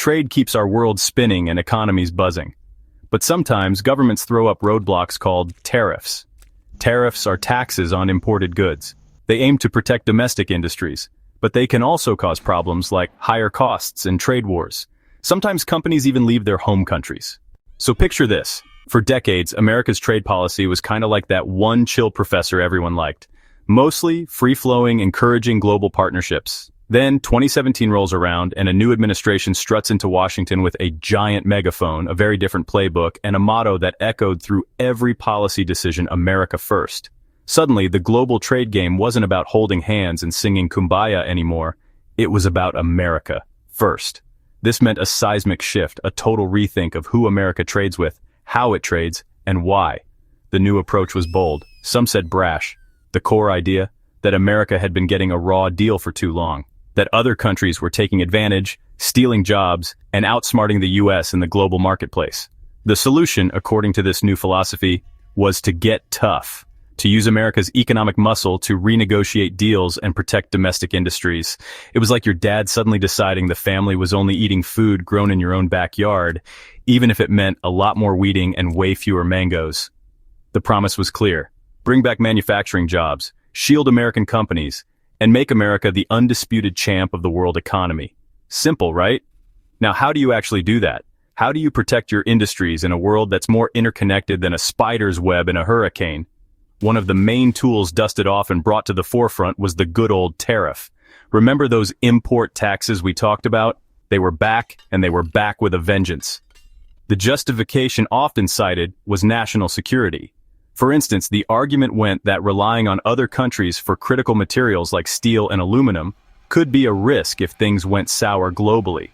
Trade keeps our world spinning and economies buzzing. But sometimes governments throw up roadblocks called tariffs. Tariffs are taxes on imported goods. They aim to protect domestic industries, but they can also cause problems like higher costs and trade wars. Sometimes companies even leave their home countries. So picture this. For decades, America's trade policy was kind of like that one chill professor everyone liked. Mostly free-flowing, encouraging global partnerships. Then 2017 rolls around and a new administration struts into Washington with a giant megaphone, a very different playbook, and a motto that echoed through every policy decision: America first. Suddenly, the global trade game wasn't about holding hands and singing Kumbaya anymore. It was about America first. This meant a seismic shift, a total rethink of who America trades with, how it trades, and why. The new approach was bold. Some said brash. The core idea? That America had been getting a raw deal for too long. That other countries were taking advantage, stealing jobs, and outsmarting the US in the global marketplace. The solution, according to this new philosophy, was to get tough. To use America's economic muscle to renegotiate deals and protect domestic industries. It was like your dad suddenly deciding the family was only eating food grown in your own backyard, even if it meant a lot more weeding and way fewer mangoes. The promise was clear. Bring back manufacturing jobs, shield American companies, and make America the undisputed champ of the world economy. Simple, right? Now, how do you actually do that? How do you protect your industries in a world that's more interconnected than a spider's web in a hurricane? One of the main tools dusted off and brought to the forefront was the good old tariff. Remember those import taxes we talked about? They were back, and they were back with a vengeance. The justification often cited was national security. For instance, the argument went that relying on other countries for critical materials like steel and aluminum could be a risk if things went sour globally.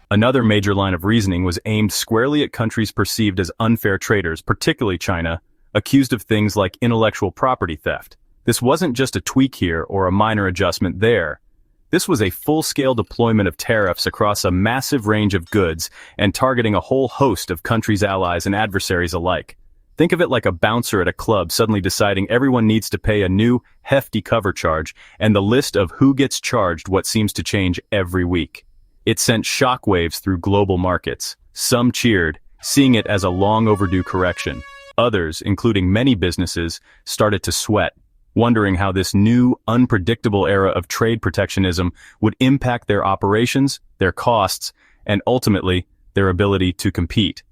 Another major line of reasoning was aimed squarely at countries perceived as unfair traders, particularly China, accused of things like intellectual property theft. This wasn't just a tweak here or a minor adjustment there. This was a full-scale deployment of tariffs across a massive range of goods and targeting a whole host of countries' allies and adversaries alike. Think of it like a bouncer at a club suddenly deciding everyone needs to pay a new, hefty cover charge, and the list of who gets charged what seems to change every week. It sent shockwaves through global markets. Some cheered, seeing it as a long overdue correction. Others, including many businesses, started to sweat, wondering how this new, unpredictable era of trade protectionism would impact their operations, their costs, and ultimately, their ability to compete.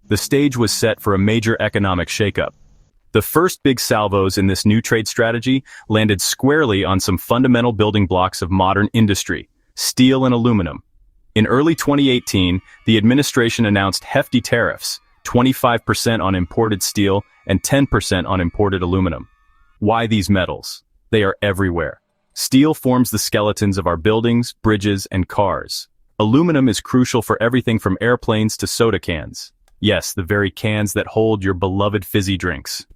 The stage was set for a major economic shakeup. The first big salvos in this new trade strategy landed squarely on some fundamental building blocks of modern industry: steel and aluminum. In early 2018, the administration announced hefty tariffs, 25% on imported steel and 10% on imported aluminum. Why these metals? They are everywhere. Steel forms the skeletons of our buildings, bridges, and cars. Aluminum is crucial for everything from airplanes to soda cans. Yes, the very cans that hold your beloved fizzy drinks.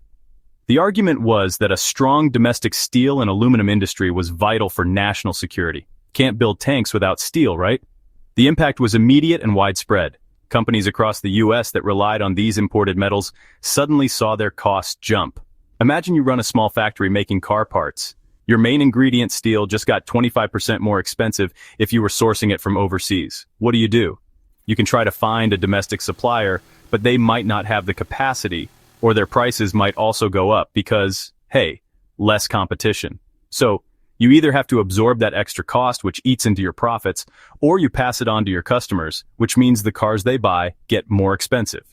The argument was that a strong domestic steel and aluminum industry was vital for national security. Can't build tanks without steel, right? The impact was immediate and widespread. Companies across the US that relied on these imported metals suddenly saw their costs jump. Imagine you run a small factory making car parts. Your main ingredient, steel, just got 25% more expensive if you were sourcing it from overseas. What do? You can try to find a domestic supplier, but they might not have the capacity, or their prices might also go up because, hey, less competition. So, you either have to absorb that extra cost, which eats into your profits, or you pass it on to your customers, which means the cars they buy get more expensive.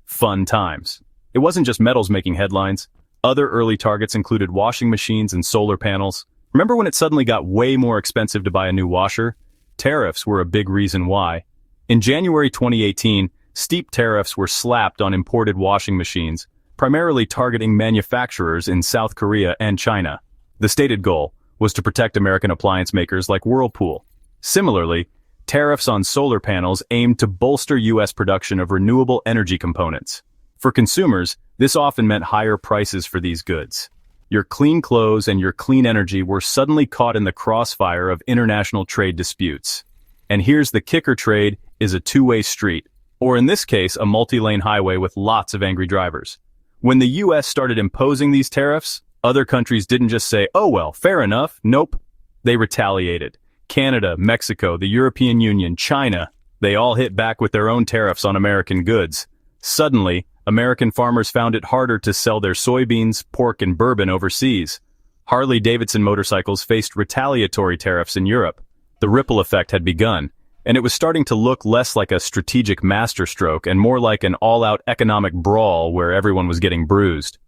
Fun times. It wasn't just metals making headlines. Other early targets included washing machines and solar panels. Remember when it suddenly got way more expensive to buy a new washer? Tariffs were a big reason why. In January 2018, steep tariffs were slapped on imported washing machines, primarily targeting manufacturers in South Korea and China. The stated goal was to protect American appliance makers like Whirlpool. Similarly, tariffs on solar panels aimed to bolster U.S. production of renewable energy components. For consumers, this often meant higher prices for these goods. Your clean clothes and your clean energy were suddenly caught in the crossfire of international trade disputes. And here's the kicker: trade is a two-way street, or in this case, a multi-lane highway with lots of angry drivers. When the U.S. started imposing these tariffs, other countries didn't just say, oh well, fair enough. Nope. They retaliated. Canada, Mexico, the European Union, China. They all hit back with their own tariffs on American goods. Suddenly, American farmers found it harder to sell their soybeans, pork, and bourbon overseas. Harley-Davidson motorcycles faced retaliatory tariffs in Europe. The ripple effect had begun, and it was starting to look less like a strategic masterstroke and more like an all-out economic brawl where everyone was getting bruised.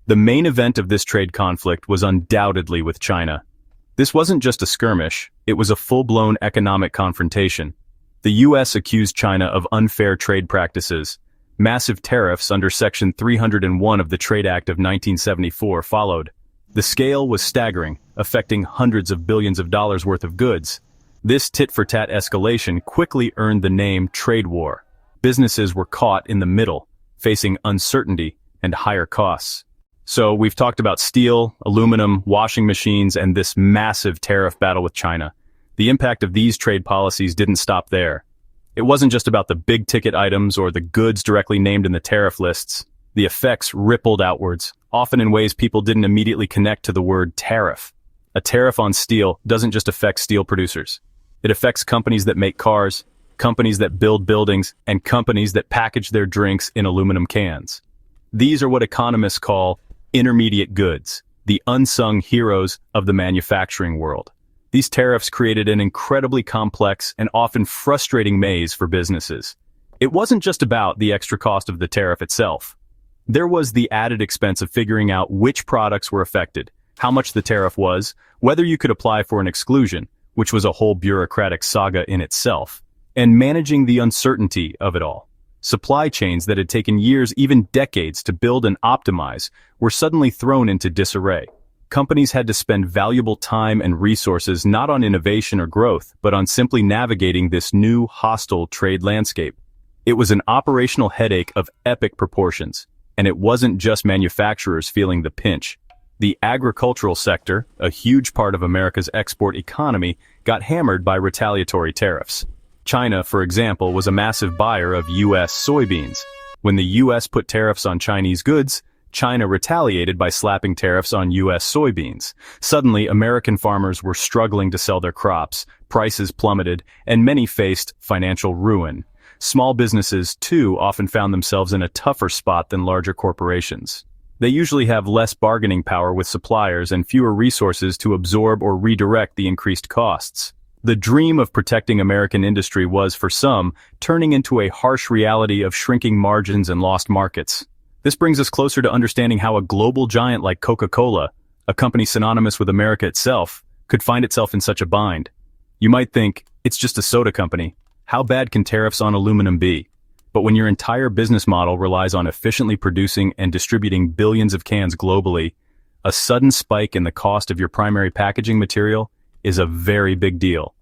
The main event of this trade conflict was undoubtedly with China. This wasn't just a skirmish, it was a full-blown economic confrontation. The U.S. accused China of unfair trade practices. Massive tariffs under Section 301 of the Trade Act of 1974 followed. The scale was staggering, affecting hundreds of billions of dollars worth of goods. This tit-for-tat escalation quickly earned the name trade war. Businesses were caught in the middle, facing uncertainty and higher costs. So we've talked about steel, aluminum, washing machines, and this massive tariff battle with China. The impact of these trade policies didn't stop there. It wasn't just about the big-ticket items or the goods directly named in the tariff lists. The effects rippled outwards, often in ways people didn't immediately connect to the word tariff. A tariff on steel doesn't just affect steel producers. It affects companies that make cars, companies that build buildings, and companies that package their drinks in aluminum cans. These are what economists call intermediate goods, the unsung heroes of the manufacturing world. These tariffs created an incredibly complex and often frustrating maze for businesses. It wasn't just about the extra cost of the tariff itself. There was the added expense of figuring out which products were affected, how much the tariff was, whether you could apply for an exclusion, which was a whole bureaucratic saga in itself, and managing the uncertainty of it all. Supply chains that had taken years, even decades, to build and optimize were suddenly thrown into disarray. Companies had to spend valuable time and resources not on innovation or growth, but on simply navigating this new, hostile trade landscape. It was an operational headache of epic proportions, and it wasn't just manufacturers feeling the pinch. The agricultural sector, a huge part of America's export economy, got hammered by retaliatory tariffs. China, for example, was a massive buyer of U.S. soybeans. When the U.S. put tariffs on Chinese goods, China retaliated by slapping tariffs on U.S. soybeans. Suddenly, American farmers were struggling to sell their crops, prices plummeted, and many faced financial ruin. Small businesses, too, often found themselves in a tougher spot than larger corporations. They usually have less bargaining power with suppliers and fewer resources to absorb or redirect the increased costs. The dream of protecting American industry was, for some, turning into a harsh reality of shrinking margins and lost markets. This brings us closer to understanding how a global giant like Coca-Cola, a company synonymous with America itself, could find itself in such a bind. You might think, it's just a soda company. How bad can tariffs on aluminum be? But when your entire business model relies on efficiently producing and distributing billions of cans globally, a sudden spike in the cost of your primary packaging material is a very big deal.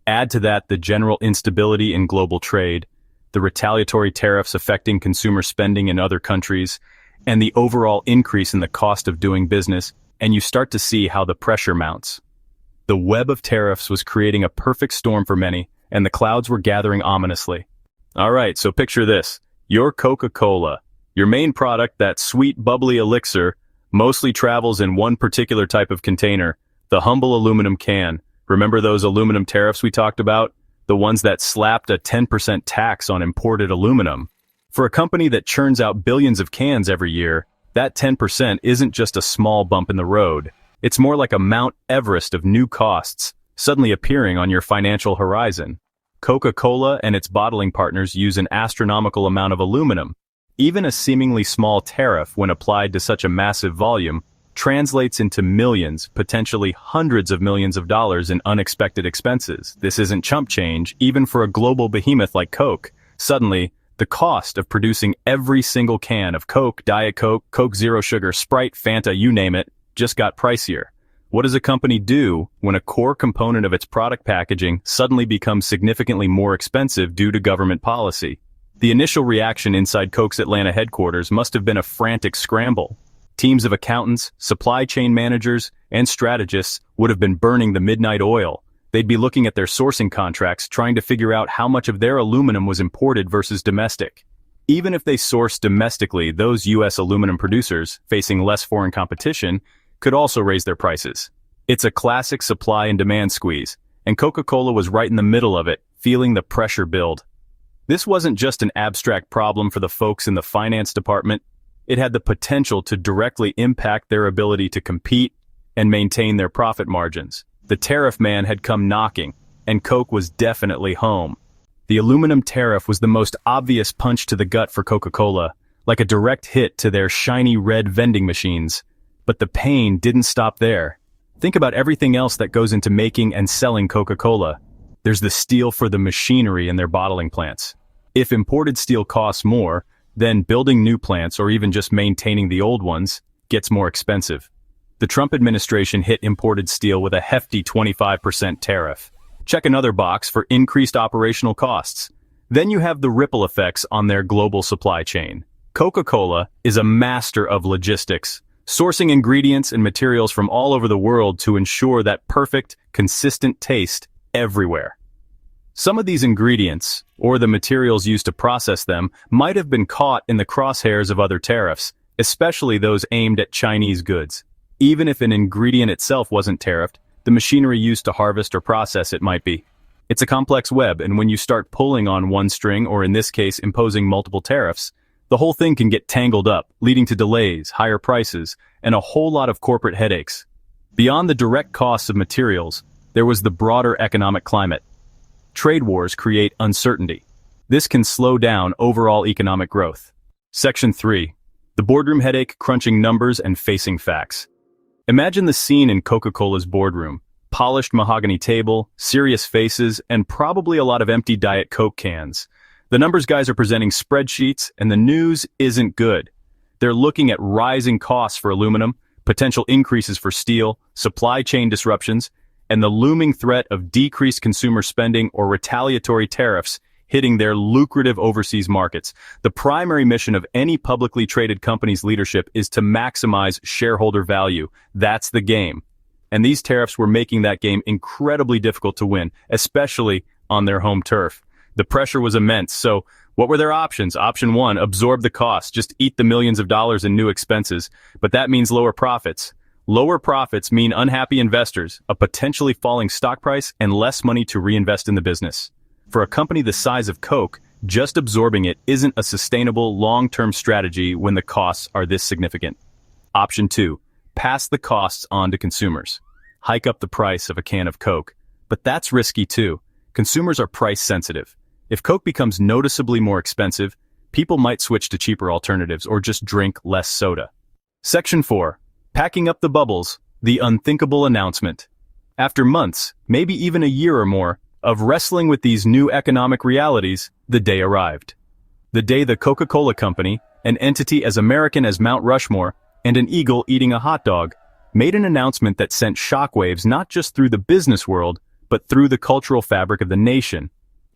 Add to that the general instability in global trade, the retaliatory tariffs affecting consumer spending in other countries, and the overall increase in the cost of doing business, and you start to see how the pressure mounts. The web of tariffs was creating a perfect storm for many, and the clouds were gathering ominously. Alright, so picture this. Your Coca-Cola. Your main product, that sweet, bubbly elixir, mostly travels in one particular type of container, the humble aluminum can. Remember those aluminum tariffs we talked about? The ones that slapped a 10% tax on imported aluminum. For a company that churns out billions of cans every year, that 10% isn't just a small bump in the road. It's more like a Mount Everest of new costs, suddenly appearing on your financial horizon. Coca-Cola and its bottling partners use an astronomical amount of aluminum. Even a seemingly small tariff, when applied to such a massive volume, translates into millions, potentially hundreds of millions of dollars in unexpected expenses. This isn't chump change, even for a global behemoth like Coke. Suddenly, the cost of producing every single can of Coke, Diet Coke, Coke Zero Sugar, Sprite, Fanta, you name it, just got pricier. What does a company do when a core component of its product packaging suddenly becomes significantly more expensive due to government policy? The initial reaction inside Coke's Atlanta headquarters must have been a frantic scramble. Teams of accountants, supply chain managers, and strategists would have been burning the midnight oil. They'd be looking at their sourcing contracts, trying to figure out how much of their aluminum was imported versus domestic. Even if they sourced domestically, those U.S. aluminum producers, facing less foreign competition, could also raise their prices. It's a classic supply and demand squeeze, and Coca-Cola was right in the middle of it, feeling the pressure build. This wasn't just an abstract problem for the folks in the finance department. It had the potential to directly impact their ability to compete and maintain their profit margins. The tariff man had come knocking, and Coke was definitely home. The aluminum tariff was the most obvious punch to the gut for Coca-Cola, like a direct hit to their shiny red vending machines. But the pain didn't stop there. Think about everything else that goes into making and selling Coca-Cola. There's the steel for the machinery in their bottling plants. If imported steel costs more, then building new plants or even just maintaining the old ones gets more expensive. The Trump administration hit imported steel with a hefty 25% tariff. Check another box for increased operational costs. Then you have the ripple effects on their global supply chain. Coca-Cola is a master of logistics, sourcing ingredients and materials from all over the world to ensure that perfect, consistent taste everywhere. Some of these ingredients, or the materials used to process them, might have been caught in the crosshairs of other tariffs, especially those aimed at Chinese goods. Even if an ingredient itself wasn't tariffed, the machinery used to harvest or process it might be. It's a complex web, and when you start pulling on one string, or in this case imposing multiple tariffs, the whole thing can get tangled up, leading to delays, higher prices, and a whole lot of corporate headaches. Beyond the direct costs of materials, there was the broader economic climate. Trade wars create uncertainty. This can slow down overall economic growth. Section 3. The boardroom headache, crunching numbers and facing facts. Imagine the scene in Coca-Cola's boardroom. Polished mahogany table, serious faces, and probably a lot of empty Diet Coke cans. The numbers guys are presenting spreadsheets, and the news isn't good. They're looking at rising costs for aluminum, potential increases for steel, supply chain disruptions, and the looming threat of decreased consumer spending or retaliatory tariffs hitting their lucrative overseas markets. The primary mission of any publicly traded company's leadership is to maximize shareholder value. That's the game. And these tariffs were making that game incredibly difficult to win, especially on their home turf. The pressure was immense, so what were their options? Option 1, absorb the cost, just eat the millions of dollars in new expenses, but that means lower profits. Lower profits mean unhappy investors, a potentially falling stock price, and less money to reinvest in the business. For a company the size of Coke, just absorbing it isn't a sustainable long-term strategy when the costs are this significant. Option 2, pass the costs on to consumers. Hike up the price of a can of Coke. But that's risky too. Consumers are price sensitive. If Coke becomes noticeably more expensive, people might switch to cheaper alternatives or just drink less soda. Section 4. Packing up the bubbles, the unthinkable announcement. After months, maybe even a year or more, of wrestling with these new economic realities, the day arrived. The day the Coca-Cola Company, an entity as American as Mount Rushmore, and an eagle eating a hot dog, made an announcement that sent shockwaves not just through the business world, but through the cultural fabric of the nation.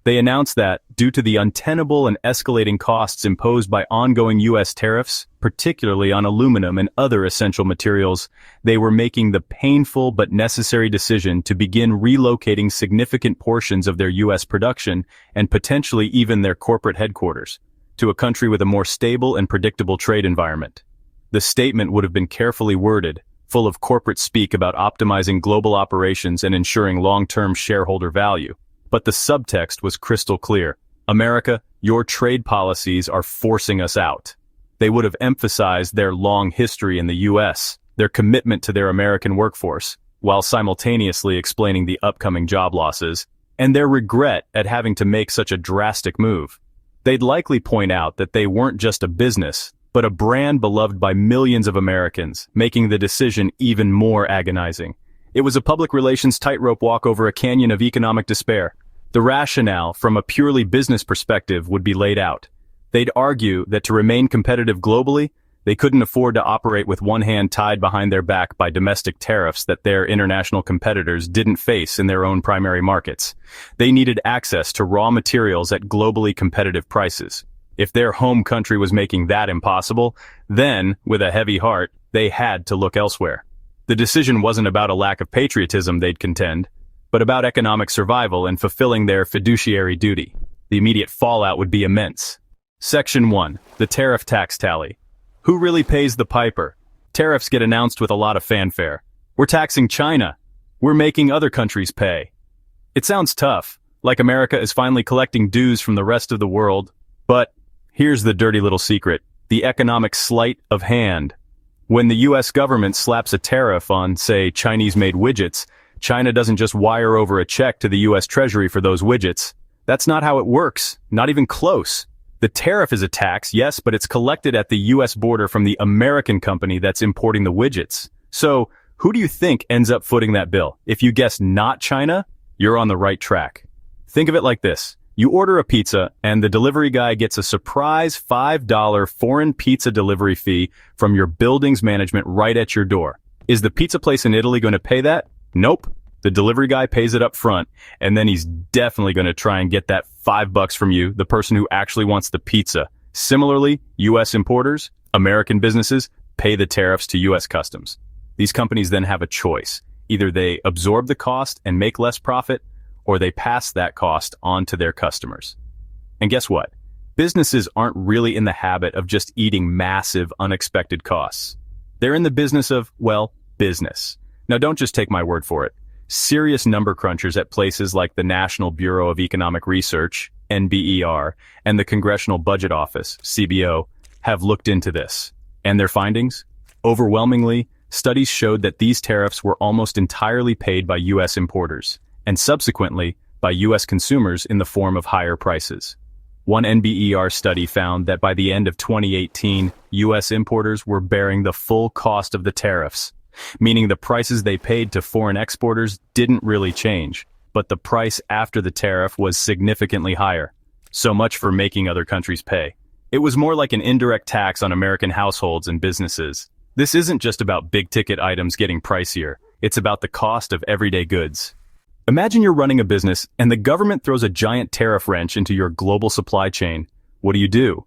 They announced that, due to the untenable and escalating costs imposed by ongoing U.S. tariffs, particularly on aluminum and other essential materials, they were making the painful but necessary decision to begin relocating significant portions of their U.S. production, and potentially even their corporate headquarters, to a country with a more stable and predictable trade environment. The statement would have been carefully worded, full of corporate speak about optimizing global operations and ensuring long-term shareholder value. But the subtext was crystal clear. America, your trade policies are forcing us out. They would have emphasized their long history in the U.S., their commitment to their American workforce, while simultaneously explaining the upcoming job losses, and their regret at having to make such a drastic move. They'd likely point out that they weren't just a business, but a brand beloved by millions of Americans, making the decision even more agonizing. It was a public relations tightrope walk over a canyon of economic despair. The rationale, from a purely business perspective, would be laid out. They'd argue that to remain competitive globally, they couldn't afford to operate with one hand tied behind their back by domestic tariffs that their international competitors didn't face in their own primary markets. They needed access to raw materials at globally competitive prices. If their home country was making that impossible, then, with a heavy heart, they had to look elsewhere. The decision wasn't about a lack of patriotism, they'd contend, but about economic survival and fulfilling their fiduciary duty. The immediate fallout would be immense. Section 1. The tariff tax tally. Who really pays the piper? Tariffs get announced with a lot of fanfare. We're taxing China. We're making other countries pay. It sounds tough, Like America is finally collecting dues from the rest of the world. But here's the dirty little secret, the economic sleight of hand. When the US government slaps a tariff on, say, Chinese-made widgets, China doesn't just wire over a check to the US Treasury for those widgets. That's not how it works, not even close. The tariff is a tax, yes, but it's collected at the US border from the American company that's importing the widgets. So, who do you think ends up footing that bill? If you guess not China, you're on the right track. Think of it like this. You order a pizza, and the delivery guy gets a surprise $5 foreign pizza delivery fee from your building's management right at your door. Is the pizza place in Italy going to pay that? Nope. The delivery guy pays it up front, and then he's definitely going to try and get that $5 from you, the person who actually wants the pizza. Similarly, U.S. importers, American businesses, pay the tariffs to U.S. customs. These companies then have a choice. Either they absorb the cost and make less profit, or they pass that cost on to their customers. And guess what? Businesses aren't really in the habit of just eating massive, unexpected costs. They're in the business of, well, business. Now don't just take my word for it. Serious number crunchers at places like the National Bureau of Economic Research, NBER, and the Congressional Budget Office, CBO, have looked into this. And their findings? Overwhelmingly, studies showed that these tariffs were almost entirely paid by U.S. importers, and subsequently by U.S. consumers in the form of higher prices. One NBER study found that by the end of 2018, U.S. importers were bearing the full cost of the tariffs, meaning the prices they paid to foreign exporters didn't really change, but the price after the tariff was significantly higher. So much for making other countries pay. It was more like an indirect tax on American households and businesses. This isn't just about big-ticket items getting pricier. It's about the cost of everyday goods. Imagine you're running a business and the government throws a giant tariff wrench into your global supply chain. What do?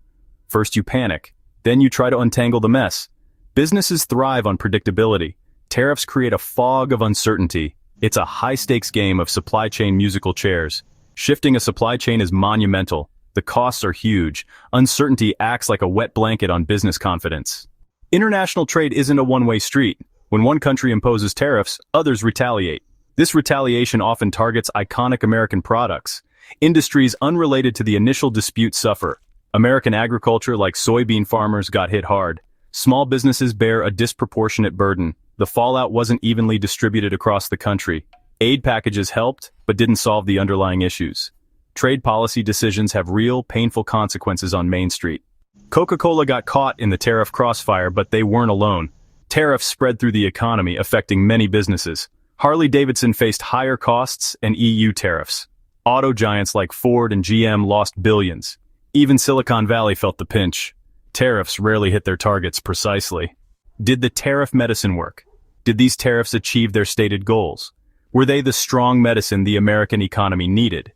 First you panic. Then you try to untangle the mess. Businesses thrive on predictability. Tariffs create a fog of uncertainty. It's a high-stakes game of supply chain musical chairs. Shifting a supply chain is monumental. The costs are huge. Uncertainty acts like a wet blanket on business confidence. International trade isn't a one-way street. When one country imposes tariffs, others retaliate. This retaliation often targets iconic American products. Industries unrelated to the initial dispute suffer. American agriculture, like soybean farmers, got hit hard. Small businesses bear a disproportionate burden. The fallout wasn't evenly distributed across the country. Aid packages helped, but didn't solve the underlying issues. Trade policy decisions have real, painful consequences on Main Street. Coca-Cola got caught in the tariff crossfire, but they weren't alone. Tariffs spread through the economy, affecting many businesses. Harley-Davidson faced higher costs and EU tariffs. Auto giants like Ford and GM lost billions. Even Silicon Valley felt the pinch. Tariffs rarely hit their targets precisely. Did the tariff medicine work? Did these tariffs achieve their stated goals? Were they the strong medicine the American economy needed?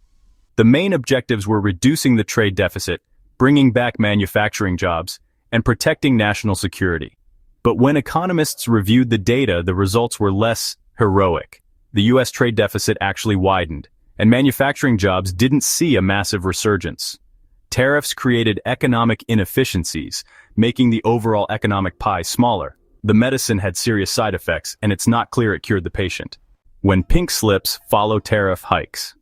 The main objectives were reducing the trade deficit, bringing back manufacturing jobs, and protecting national security. But when economists reviewed the data, the results were less heroic. The U.S. trade deficit actually widened, and manufacturing jobs didn't see a massive resurgence. Tariffs created economic inefficiencies, making the overall economic pie smaller. The medicine had serious side effects, and it's not clear it cured the patient. When pink slips follow tariff hikes.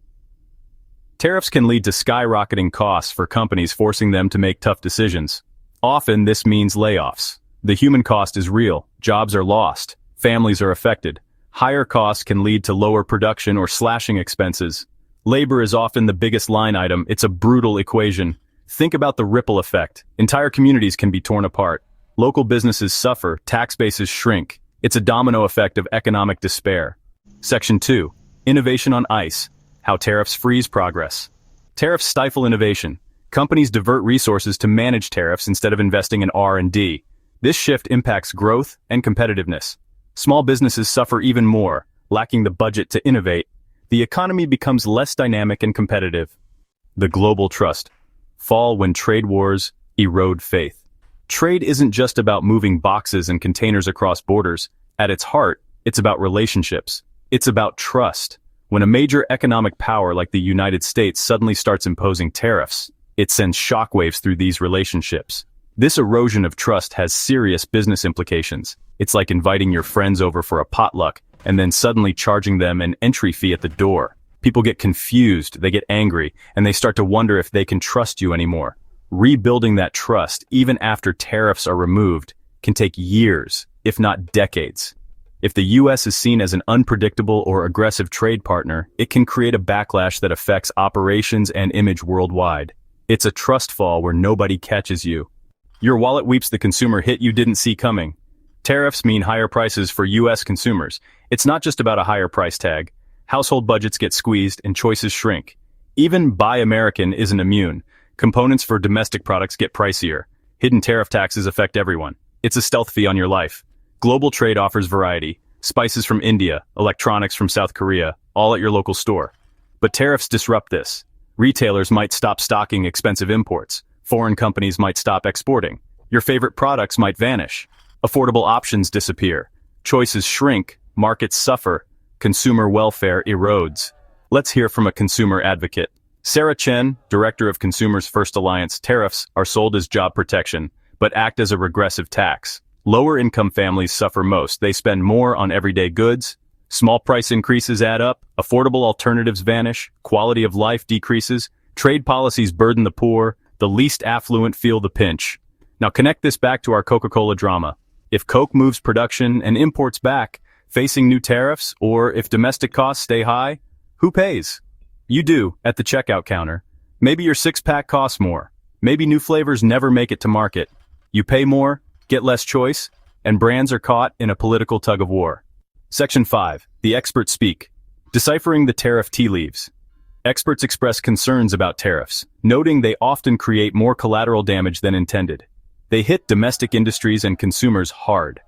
Tariffs can lead to skyrocketing costs for companies, forcing them to make tough decisions. Often this means layoffs. The human cost is real. Jobs are lost. Families are affected. Higher costs can lead to lower production or slashing expenses. Labor is often the biggest line item. It's a brutal equation. Think about the ripple effect. Entire communities can be torn apart. Local businesses suffer, tax bases shrink. It's a domino effect of economic despair. Section 2. Innovation on ice. How tariffs freeze progress. Tariffs stifle innovation. Companies divert resources to manage tariffs instead of investing in R&D. This shift impacts growth and competitiveness. Small businesses suffer even more, lacking the budget to innovate. The economy becomes less dynamic and competitive. The global trust. Fall when trade wars erode faith. Trade isn't just about moving boxes and containers across borders. At its heart, it's about relationships. It's about trust. When a major economic power like the United States suddenly starts imposing tariffs, it sends shockwaves through these relationships. This erosion of trust has serious business implications. It's like inviting your friends over for a potluck and then suddenly charging them an entry fee at the door. People get confused, they get angry, and they start to wonder if they can trust you anymore. Rebuilding that trust, even after tariffs are removed, can take years, if not decades. If the US is seen as an unpredictable or aggressive trade partner, it can create a backlash that affects operations and image worldwide. It's a trust fall where nobody catches you. Your wallet weeps the consumer hit you didn't see coming. Tariffs mean higher prices for US consumers. It's not just about a higher price tag. Household budgets get squeezed and choices shrink. Even Buy American isn't immune. Components for domestic products get pricier. Hidden tariff taxes affect everyone. It's a stealth fee on your life. Global trade offers variety. Spices from India, electronics from South Korea, all at your local store. But tariffs disrupt this. Retailers might stop stocking expensive imports. Foreign companies might stop exporting. Your favorite products might vanish. Affordable options disappear. Choices shrink. Markets suffer. Consumer welfare erodes. Let's hear from a consumer advocate. Sarah Chen, Director of Consumers First Alliance. Tariffs are sold as job protection, but act as a regressive tax. Lower-income families suffer most. They spend more on everyday goods. Small price increases add up. Affordable alternatives vanish. Quality of life decreases. Trade policies burden the poor. The least affluent feel the pinch. Now connect this back to our Coca-Cola drama. If Coke moves production and imports back, facing new tariffs, or if domestic costs stay high, who pays? You do, at the checkout counter. Maybe your six-pack costs more. Maybe new flavors never make it to market. You pay more, get less choice, and brands are caught in a political tug-of-war. Section 5. The experts speak. Deciphering the tariff tea leaves. Experts express concerns about tariffs, noting they often create more collateral damage than intended. They hit domestic industries and consumers hard.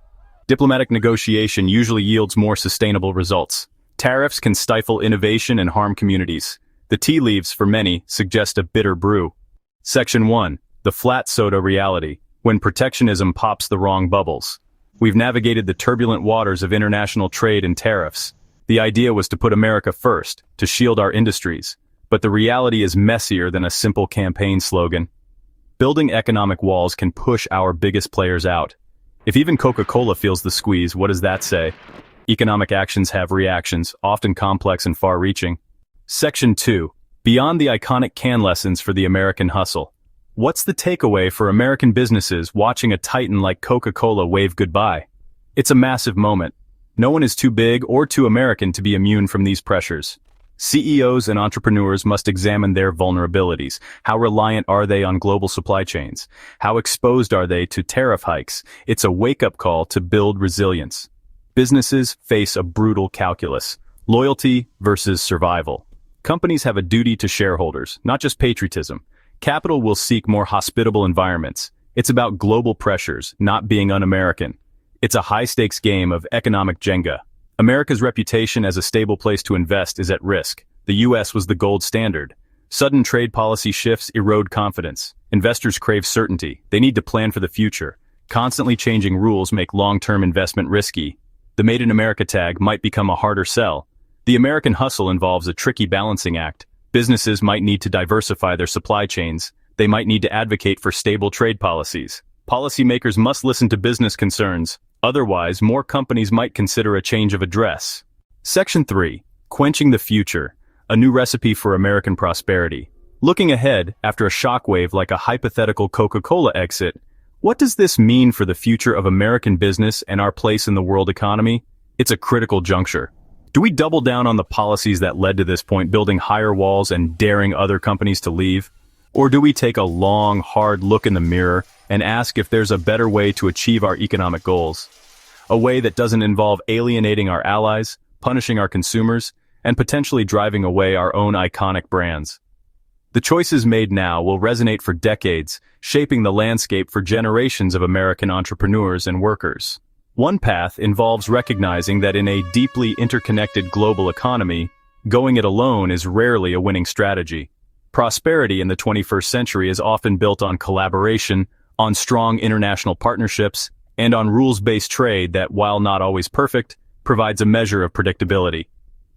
Diplomatic negotiation usually yields more sustainable results. Tariffs can stifle innovation and harm communities. The tea leaves, for many, suggest a bitter brew. Section 1. The flat soda reality. When protectionism pops the wrong bubbles. We've navigated the turbulent waters of international trade and tariffs. The idea was to put America first, to shield our industries. But the reality is messier than a simple campaign slogan. Building economic walls can push our biggest players out. If even Coca-Cola feels the squeeze, what does that say? Economic actions have reactions, often complex and far-reaching. Section 2. Beyond the iconic can lessons for the American hustle. What's the takeaway for American businesses watching a titan like Coca-Cola wave goodbye? It's a massive moment. No one is too big or too American to be immune from these pressures. CEOs and entrepreneurs must examine their vulnerabilities. How reliant are they on global supply chains? How exposed are they to tariff hikes? It's a wake-up call to build resilience. Businesses face a brutal calculus. Loyalty versus survival. Companies have a duty to shareholders, not just patriotism. Capital will seek more hospitable environments. It's about global pressures, not being un-American. It's a high-stakes game of economic Jenga. America's reputation as a stable place to invest is at risk. The U.S. was the gold standard. Sudden trade policy shifts erode confidence. Investors crave certainty. They need to plan for the future. Constantly changing rules make long-term investment risky. The Made in America tag might become a harder sell. The American hustle involves a tricky balancing act. Businesses might need to diversify their supply chains. They might need to advocate for stable trade policies. Policymakers must listen to business concerns. Otherwise, more companies might consider a change of address. Section 3. Quenching the future. A new recipe for American prosperity. Looking ahead, after a shockwave like a hypothetical Coca-Cola exit, what does this mean for the future of American business and our place in the world economy? It's a critical juncture. Do we double down on the policies that led to this point, building higher walls and daring other companies to leave? Or do we take a long, hard look in the mirror and ask if there's a better way to achieve our economic goals? A way that doesn't involve alienating our allies, punishing our consumers, and potentially driving away our own iconic brands. The choices made now will resonate for decades, shaping the landscape for generations of American entrepreneurs and workers. One path involves recognizing that in a deeply interconnected global economy, going it alone is rarely a winning strategy. Prosperity in the 21st century is often built on collaboration, on strong international partnerships, and on rules-based trade that, while not always perfect, provides a measure of predictability.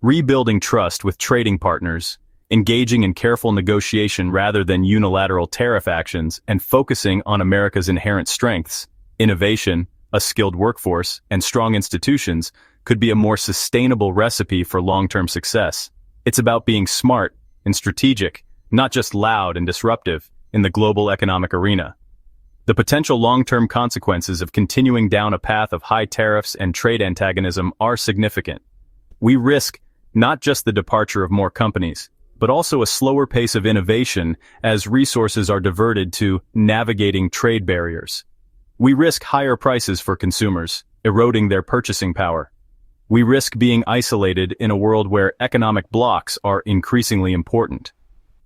Rebuilding trust with trading partners, engaging in careful negotiation rather than unilateral tariff actions, and focusing on America's inherent strengths, innovation, a skilled workforce, and strong institutions, could be a more sustainable recipe for long-term success. It's about being smart and strategic, not just loud and disruptive, in the global economic arena. The potential long-term consequences of continuing down a path of high tariffs and trade antagonism are significant. We risk not just the departure of more companies, but also a slower pace of innovation as resources are diverted to navigating trade barriers. We risk higher prices for consumers, eroding their purchasing power. We risk being isolated in a world where economic blocks are increasingly important.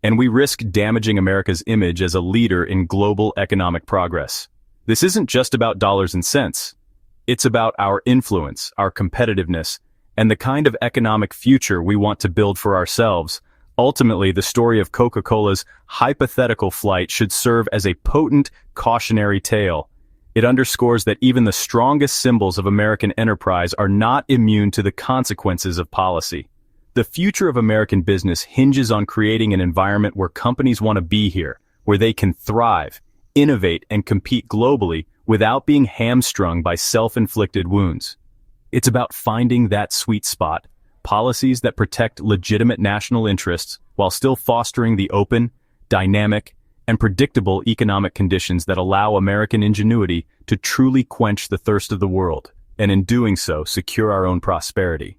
And we risk damaging America's image as a leader in global economic progress. This isn't just about dollars and cents. It's about our influence, our competitiveness, and the kind of economic future we want to build for ourselves. Ultimately, the story of Coca-Cola's hypothetical flight should serve as a potent cautionary tale. It underscores that even the strongest symbols of American enterprise are not immune to the consequences of policy. The future of American business hinges on creating an environment where companies want to be here, where they can thrive, innovate, and compete globally without being hamstrung by self-inflicted wounds. It's about finding that sweet spot, policies that protect legitimate national interests while still fostering the open, dynamic, and predictable economic conditions that allow American ingenuity to truly quench the thirst of the world, and in doing so, secure our own prosperity.